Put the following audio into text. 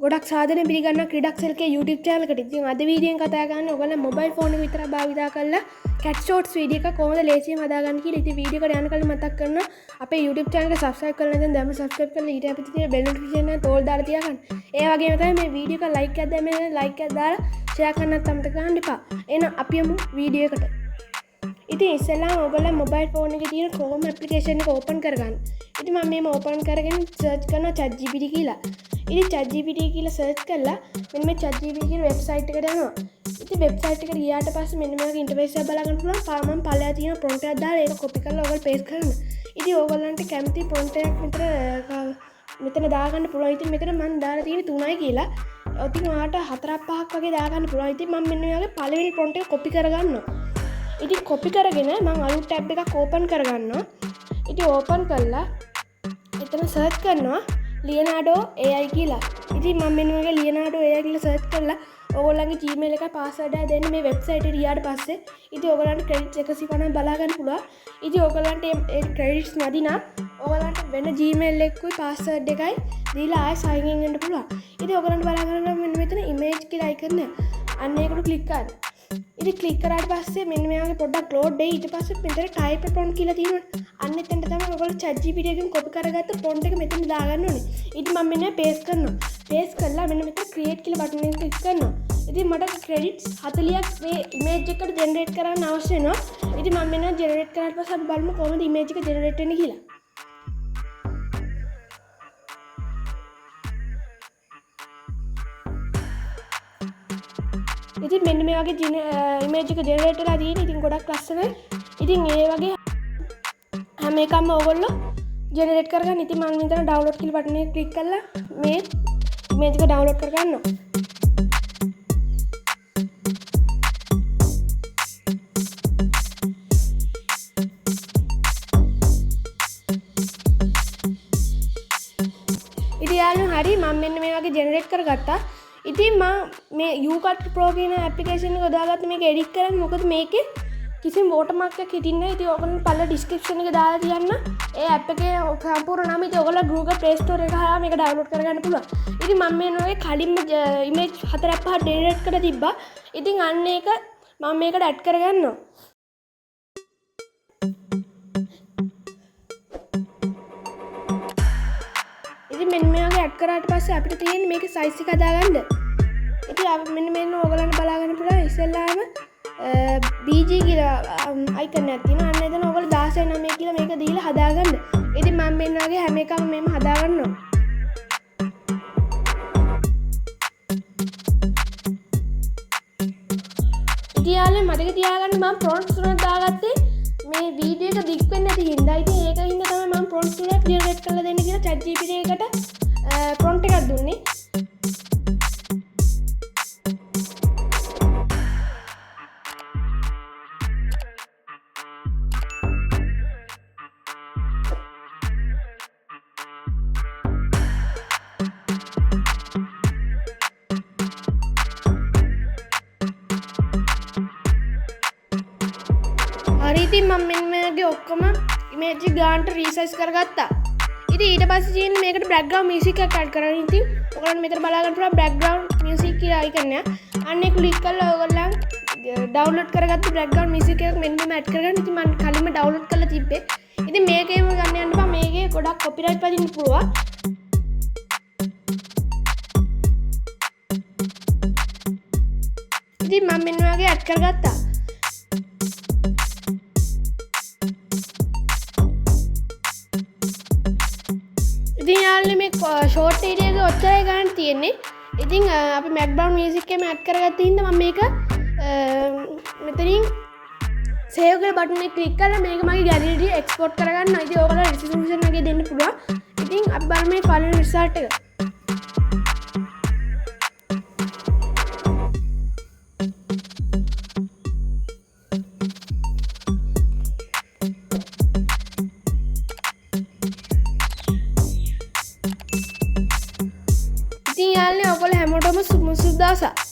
ගොඩක් සාධන පිළිගන්න ක්‍රීඩක්සල්ගේ YouTube channel එකට. ඉතින් අද වීඩියෝෙන් කතා කරන්නේ ඔයගොල්ලෝ මොබයිල් ෆෝන් එක විතර භාවිතා කරලා cat shorts වීඩියෝ එක කොහොමද ලේසියෙන් හදාගන්න කියලා. ඉතින් වීඩියෝ එකට යන කලින් මතක් කරනවා අපේ YouTube channel එක subscribe කරලා නැත්නම් දැන්ම subscribe කරලා ඊට අපිට තියෙන bell notification එක තෝල් දාලා තියාගන්න. ඒ වගේම තමයි මේ වීඩියෝ එක like එකක් දැම්මම like එකක් දාලා share කරන්නත් අමතක කරන්න එපා. එහෙනම් අපි යමු වීඩියෝ එකට. ඉතින් ඉස්සෙල්ලාම ඔයගොල්ලෝ මොබයිල් ෆෝන් එකේ තියෙන Chrome application එක open කරගන්න. ඉතින් මම මේක open කරගෙන search කරනවා ChatGPT කියලා. ඉතින් ChatGPT කියලා search කරලා මෙන්න මේ ChatGPT කියන website එකට යනවා. ඉතින් website එකට ගියාට පස්සේ මෙන්න මේ වගේ interface එක බලා ගන්න පුළුවන්. මම පළලා තියෙන prompt එකක් දාලා ඒක copy කරලා ඔයගොල්ලෝ paste කරන්න. ඉතින් ඕගොල්ලන්ට කැමති prompt එකක් මෙතන දාගන්න පුළුවන්. ඉතින් මෙතන මම දාලා තියෙන්නේ 3යි කියලා. ඉතින් ඔයාලට 4ක් 5ක් වගේ දාගන්න පුළුවන්. ඉතින් මම මෙන්න මේ වගේ පළවෙනි prompt එක copy කරගන්නවා. ඉතින් copy කරගෙන මම අලුත් tab එකක් open කරගන්නවා. ඉතින් open කරලා එතන search කරනවා Leonardo AI කියලා. ඉතින් මම මෙන්න මේ Leonardo AI කියලා search කරලා ඔයගොල්ලන්ගේ Gmail එකයි password එක දෙන්න මේ website එකට ගියාට පස්සේ ඉතින් ඔයගොල්ලන්ට credits 150 බලා ගන්න පුළුවන්. ඉතින් ඔයගොල්ලන්ට මේ credits නැති නම් ඔයගොල්ලන්ට වෙන Gmail එකකුයි password එකයි දීලා ආයෙ sign in වෙන්න පුළුවන්. ඉතින් ඔයගොල්ලන්ට බලා ගන්න මෙන්න මෙතන image කියලා icon එක. අන්න ඒකට click කරන්න. ඉතින් click කරාට පස්සේ මෙන්න මේ වගේ පොඩ්ඩක් load වෙයි. ඊට පස්සේ මෙතන type a prompt කියලා තියෙනවා. අන්න එතනට තමයි ඔයගොල්ලෝ ChatGPT එකෙන් copy කරගත්ත prompt එක මෙතන දාගන්න ඕනේ. ඉතින් මම මෙන්න paste කරනවා. paste කරලා මෙන්න මෙතන create කියලා button එක click කරනවා. ඉතින් මට credits 40ක් මේ image එකට generate කරන්න අවශ්‍ය වෙනවා. ඉතින් මම මෙන්න generate කරාට පස්සේ අපි බලමු කොහොමද image එක generate වෙන්නේ කියලා. ඉතින් මෙන්න මේ වගේ image එක generate වෙලා තියෙන්නේ. ඉතින් ගොඩක් ලස්සනයි. ඉතින් ඒ වගේ හැම එකක්ම ඔයගොල්ලෝ generate කරගන්න. ඉතින් මම මෙතන download කියලා button එක click කරලා මේ image එක download කරගන්නවා. ඉතින් යාළුවෝ හරි මම මෙන්න මේ වගේ generate කරගත්තා. ඉතින් මම මේ UCut Pro කියන application එක දාගත්ත මේක edit කරන්න. මොකද මේකේ කිසිම watermark එකක් හිටින්නේ නැහැ. ඉතින් ඔයගොල්ලෝ පල්ල description එක දාලා තියන්න. ඒ app එකේ සම්පූර්ණ නම ඉතින් ඔයගොල්ලෝ Google Play Store එක හරහා මේක download කරගන්න පුළුවන්. ඉතින් මම මේ නෝගේ කලින්ම image 4ක් 5ක් generate කරලා තිබ්බා. ඉතින් අන්න ඒක මම මේකට add කරගන්නවා. ඉතින් මෙන්න මේ වගේ add කරාට පස්සේ අපිට තියෙන්නේ මේකේ size එක හදාගන්න. ඉතින් අපි මෙන්න ඔයගොල්ලන්ට බලා ගන්න පුළුවන් ඉස්සෙල්ලාම BG කියලා icon එකක් තියෙනවා. අන්න එතන ඔයගොල්ලෝ 16:9 කියලා මේක දීලා හදාගන්න. ඉතින් මම මෙන්න වගේ හැම එකම මෙහෙම හදාගන්නවා. ඉතින් යාළුවෝ මතක තියාගන්න මම prompts තුනක් දාගත්තේ මේ වීඩියෝ එක දික් වෙන්නේ නැති හින්දා. ඉතින් ඒක හින්දා තමයි මම prompts තුනක් generate කරලා දෙන්න කියලා ChatGPT එකට prompt එකක් දුන්නේ. හරි ඉතින් මම මෙන්න මේගේ ඔක්කොම image එක ගානට resize කරගත්තා. ඉතින් ඊට පස්සේ තියෙන්නේ මේකට background music එකක් add කරන්න. ඉතින් ඔයගොල්ලන් මෙතන බලා ගන්න පුළුවන් background music කියලා icon එක. අන්න ඒක click කරලා ඔයගොල්ලන් download කරගත්ත background music එකක් මෙන්න මෙහෙම add කරගන්න. ඉතින් මම කලින්ම download කරලා තිබ්බේ. ඉතින් මේකේම ගන්න යන්න බෑ. මේකේ ගොඩක් copyright පදින්න පුළුවන්. ඉතින් මම මෙන්න වගේ add කරගත්තා. ඉතින් යාළුවනේ මේ short video එක ඔච්චරයි ගන්න තියෙන්නේ. ඉතින් අපි background music එකම add කරගත්ත හින්දා මම මේක මෙතනින් save කියලා button එක click කරලා මේක මගේ gallery එකට export කරගන්නවා. ඉතින් ඔයගොල්ලෝ resolution එකේ දෙන්න පුළුවන්. ඉතින් අපි බලමු මේ final result එක. ඉතින් යාළුවනේ ඔයගොල්ලෝ හැමෝටම සුබ දවසක්.